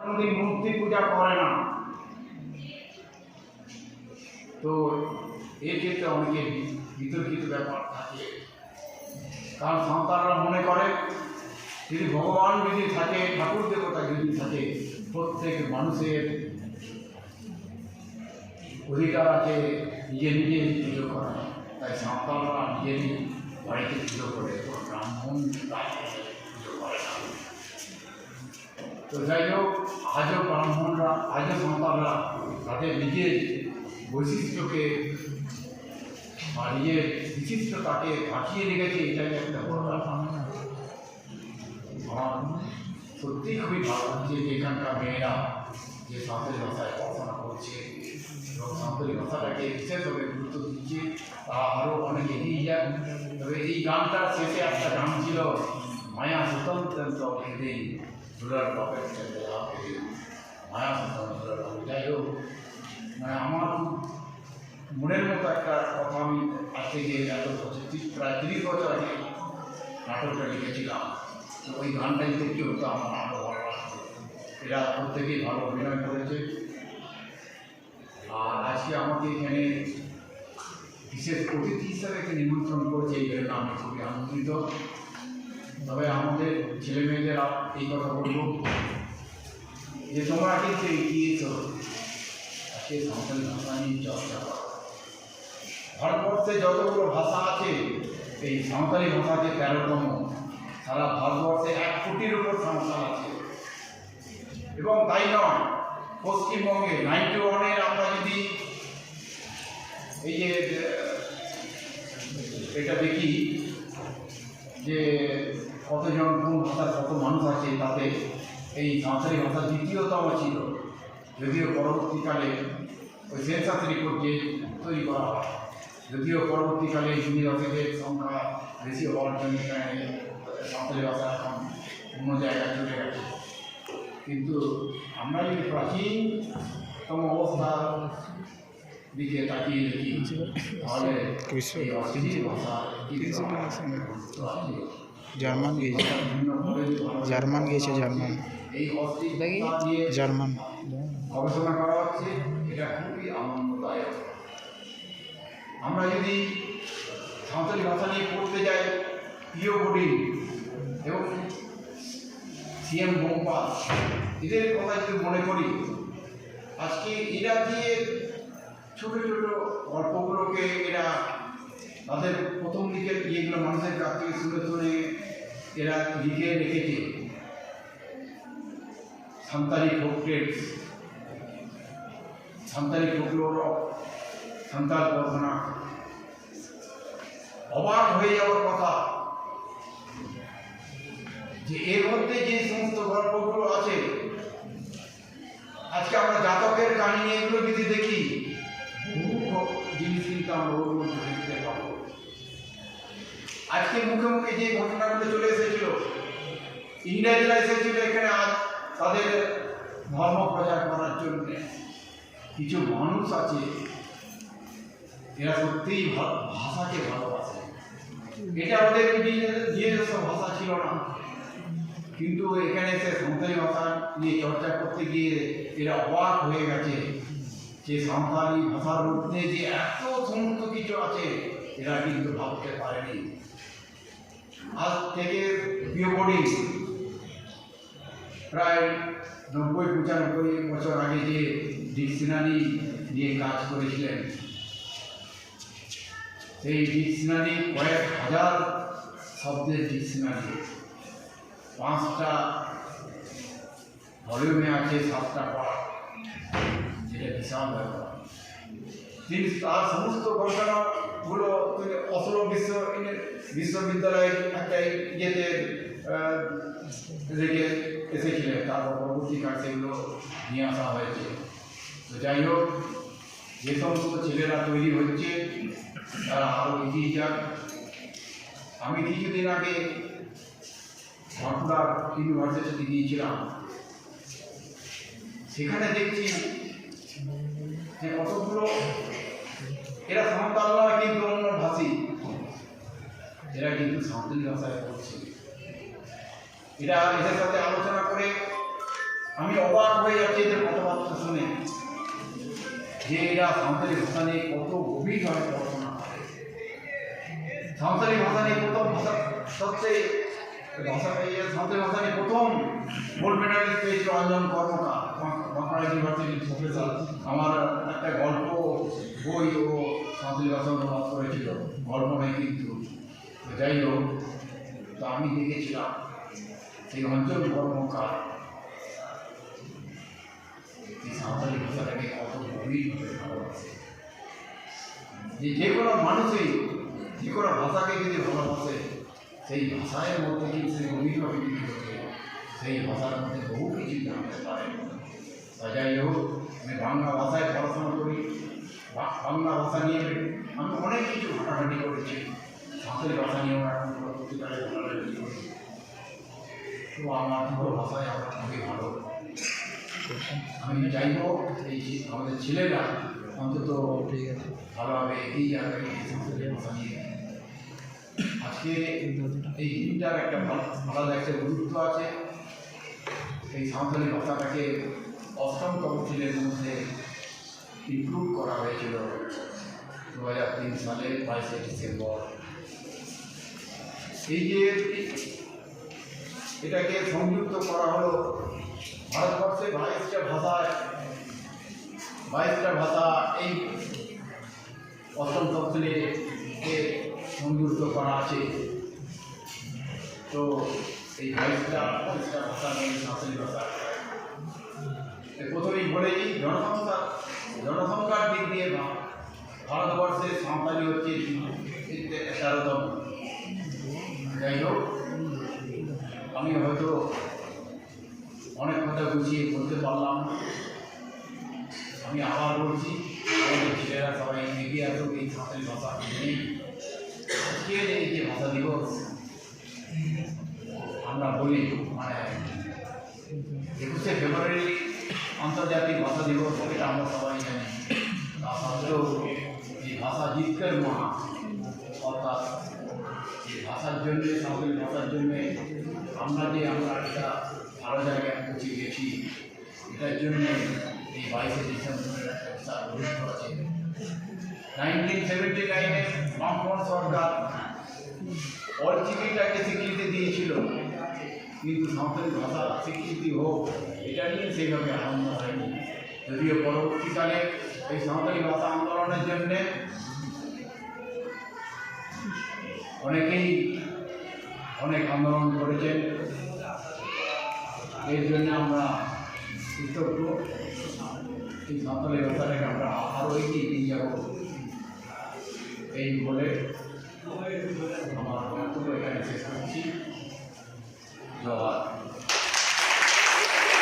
কোনোদিন মূর্তি পূজা করে না। তো এই ক্ষেত্রে অনেকে বিতর্কিত ব্যাপার থাকে, কারণ সন্তানরা মনে করে যদি ভগবান যদি থাকে, ঠাকুর দেবতা যদি থাকে, প্রত্যেক মানুষের অধিকার আছে নিজে নিজে পুজো করা। তাই সন্তানরা নিজেরই বাড়িতে পুজো করে, ব্রাহ্মণ পুজো করে না। তো যাই হোক, আজও ব্রাহ্মণরা, আজও সন্তানরা তাদের নিজের বৈশিষ্ট্যকে বা নিজের বিশিষ্টতাকে বাঁচিয়ে রেখেছে। এটাই একটা বড় ব্যাপার। আমার সত্যিই খুবই ভালো লাগছে যে এখানকার মেয়েরা যে সাঁওতালি ভাষায় পড়াশোনা করছে এবং সাঁওতালি ভাষাটাকে বিশেষভাবে গুরুত্ব দিচ্ছে, তারা আরও অনেক এগিয়ে যায়। তবে এই গানটার শেষে একটা গান ছিল, মায়া স্বতন্ত্র খেদে দুলার বাপের ছেলে খেদে, মায়া স্বতন্ত্র। যাই হোক, মানে আমার খুব মনের মতো একটা কথা। আমি আজ থেকে এত বছর, প্রায় 30 বছর আগে নাটকটা লিখেছিলাম। তো ওই গানটা যদি কী হতো আমার আরও ভালো লাগতো। এরা প্রত্যেকেই ভালো অভিনয় করেছে। আর আজকে আমাকে এখানে বিশেষ অতিথি হিসাবে নিমন্ত্রণ করেছে, এই জন্য আমি খুবই আনন্দিত। তবে আমাদের ছেলে মেয়েদের এই কথা বলব যে তোমরা কিন্তু এগিয়েছ আজকে সাঁওতালি ভাষা নিয়ে চর্চা করো। ভারতবর্ষে যতগুলো ভাষা আছে, এই সাঁওতালি ভাষা যে 13তম। সারা ভারতবর্ষে 1 কোটির উপর সাঁওতাল আছে। এবং তাই নয়, পশ্চিমবঙ্গে 91-এর আমরা যদি এই যে এটা দেখি যে কতজন কোন ভাষার কত মানুষ আছে, তাতে এই সাঁওতালি ভাষা 2য়তম ছিল। যদিও পরবর্তীকালে ওই সেন্সাস রিপোর্ট যে তৈরি করা হয়, যদিও পরবর্তীকালে হিন্দি ভাষীদের সংখ্যা বেশি হওয়ার জন্য সাঁওতালি ভাষা এখন অন্য জায়গায় চলে গেছে। কিন্তু আমরা যদি প্রাচীনতম অবস্থার দিকে তাকিয়ে দেখি, তাহলে এই অস্ট্রিক ভাষা জার্মান গিয়েছে, জার্মান গিয়েছে, জার্মান, এই অস্ট্রিক ভাষা নিয়ে জার্মান গবেষণা করা হচ্ছে। এটা খুবই আনন্দদায়ক। আমরা যদি সাঁওতালি ভাষা নিয়ে পড়তে যাই, প্রিয় বোর্ডিং এবং সিএম বোম্পা, এদের কথা যদি মনে করি, আজকে এরা দিয়ে ছোট ছোট গল্পগুলোকে এরা তাদের প্রথম দিকের ইয়েগুলো মানুষের কাছ থেকে শুনে শুনে এরা লিখে রেখেছে। Santali folktales, Santali folklore of Santal Pargana. অবাক হয়ে যাওয়ার কথা যে এর মধ্যে যে সমস্ত গল্পগুলো আছে, আজকে আমরা জাতকের কাহিনী এগুলো যদি দেখি, বহু জিনিস কিন্তু আমরা ওর মধ্যে দেখতে পাবো। আজকে মুখে মুখে যে ঘটনাগুলো চলে এসেছিল, ইংরেজরা এসেছিল এখানে আজ তাদের ধর্ম প্রচার করার জন্য। কিছু মানুষ আছে এরা সত্যিই ভাষাকে ভালোবাসে। এটা ওদের নিজস্ব ভাষা ছিল না, কিন্তু এখানে এসে সাঁওতালি ভাষা নিয়ে চর্চা করতে গিয়ে এরা অবাক হয়ে গেছে যে সাঁওতালি ভাষার মধ্যে যে এত সমস্ত কিছু আছে, এরা কিন্তু ভাবতে পারেনি। আজ থেকে প্রিয় বোর্ডিং প্রায় 90-95 বছর আগে যে ডিকশনারি নিয়ে কাজ করেছিলেন, সেই ডিকশনারি কয়েক হাজার শব্দের ডিকশনারি, 5টা ভলিউমে আছে, 7টা পার্ট, যেটা বিশাল ব্যাপার। তিনি তার সমস্ত গবেষণাগুলো অসলো বিশ্ববিদ্যালয়ের একটা ইয়েতে রেখে এসেছিলেন। তারপর পরবর্তীকালে সেগুলো নিয়ে আসা হয়েছে। তো যাই হোক, যে সমস্ত ছেলেরা তৈরি হচ্ছে তারা আরও এগিয়ে যাক। আমি কিছুদিন আগে বাঁকুড়া ইউনিভার্সিটিতে গিয়েছিলাম, সেখানে দেখছি যে কতগুলো এরা সাঁওতাল নয়, কিন্তু অন্য ভাষী, এরা কিন্তু সাঁওতালি ভাষায় পড়ছে। এরা এদের সাথে আলোচনা করে আমি অবাক হয়ে যাচ্ছি এদের কথাবার্তা শুনে, যে এরা সাঁওতালি ভাষা নিয়ে কত গভীরভাবে পড়াশোনা করে। সাঁওতালি ভাষা নিয়ে প্রথম ভাষা সবচেয়ে সাঁওতালি ভাষা নিয়ে প্রথম গোল্ড মেডালিস্ট পেয়েছিল অঞ্জন কর্মকার, বাঁকুড়া ইউনিভার্সিটির প্রফেসর। আমার একটা গল্প বই ও সাঁওতালি ভাষা অনুবাদ করেছিল, গল্প নয় কিন্তু। তো যাই হোক, তো আমি দেখেছিলাম সেই অঞ্জন কর্মকার এই সাঁওতালি ভাষাটাকে কত গভীরভাবে ভালোবাসে। যে কোনো মানুষই যে কোনো ভাষাকে যদি ভালোবাসে, সেই ভাষার মধ্যে কিন্তু সে গভীরভাবে যদি ঢোকে, সেই ভাষার মধ্যে বহু কিছু জানতে পারে। যাই হোক, আমি বাংলা ভাষায় পড়াশোনা করি, বাংলা ভাষা নিয়ে আমি অনেক কিছু ঘাটাঘাটি করেছি। সাঁওতালি ভাষা নিয়েও এখন পত্রিকায় ঘাটাঘাটি করি। তো আমার পুরো ভাষায় আমরা খুবই ভালো। আমি চাইব এই আমাদের ছেলেরা অন্তত ভালোভাবে এগিয়ে যাবে এই সাঁওতালি ভাষা নিয়ে। আজকে এই দিনটার একটা আলাদা একটা গুরুত্ব আছে। এই সাঁওতালি ভাষাটাকে অষ্টম তফসিলের মধ্যে ইনক্লুড করা হয়েছিল 2003 সালে 22 ডিসেম্বর। এই যে এটাকে সংযুক্ত করা হলো, ভারতবর্ষে 22টা ভাষা এই অষ্টম তফসিলে সংযুক্ত করা আছে। তো এই 22টা ভাষা নিয়ে সাঁওতালি ভাষা প্রথমেই বলেছি, জনসংখ্যার দিক দিয়ে ভারতবর্ষে সাঁওতালি হচ্ছে 13তম। যাই হোক, আমি হয়তো অনেক কথা গুছিয়ে বলতে পারলাম। আমি আবার বলছি, আমাদের ছেলেরা সবাই এগিয়ে আসুক এই সাঁওতালি ভাষা নিয়ে। আজকের এই যে ভাষা দিবস আমরা বলি, মানে 21শে ফেব্রুয়ারি আন্তর্জাতিক ভাষা দিবস, এটা আমরা সবাই জানি। তা সত্ত্বেও এই ভাষা জিতকার মহা, অর্থাৎ এই ভাষার জন্যে, সাঁওতালি ভাষার জন্যে আমরা এটা ভালো জায়গায় পৌঁছে গেছি, এটার জন্যে এই 22শে ডিসেম্বরের একটা বিশাল গুরুত্ব আছে। 1979-এ বামফ্রন্ট সরকার অলচিকিটাকে স্বীকৃতি দিয়েছিল, কিন্তু সাঁওতালি ভাষা স্বীকৃতি হোক এটা নিয়ে সেইভাবে আনন্দ হয়নি। যদিও পরবর্তীকালে এই সাঁওতালি ভাষা আন্দোলনের জন্যে অনেকেই অনেক আন্দোলন করেছেন, এর জন্য আমরা কৃতজ্ঞ। এই সাঁওতালি ভাষাটাকে আমরা আরও এগিয়ে নিয়ে যাব, এই বলে আমার বক্তব্য এখানে শেষ করছি। জয়।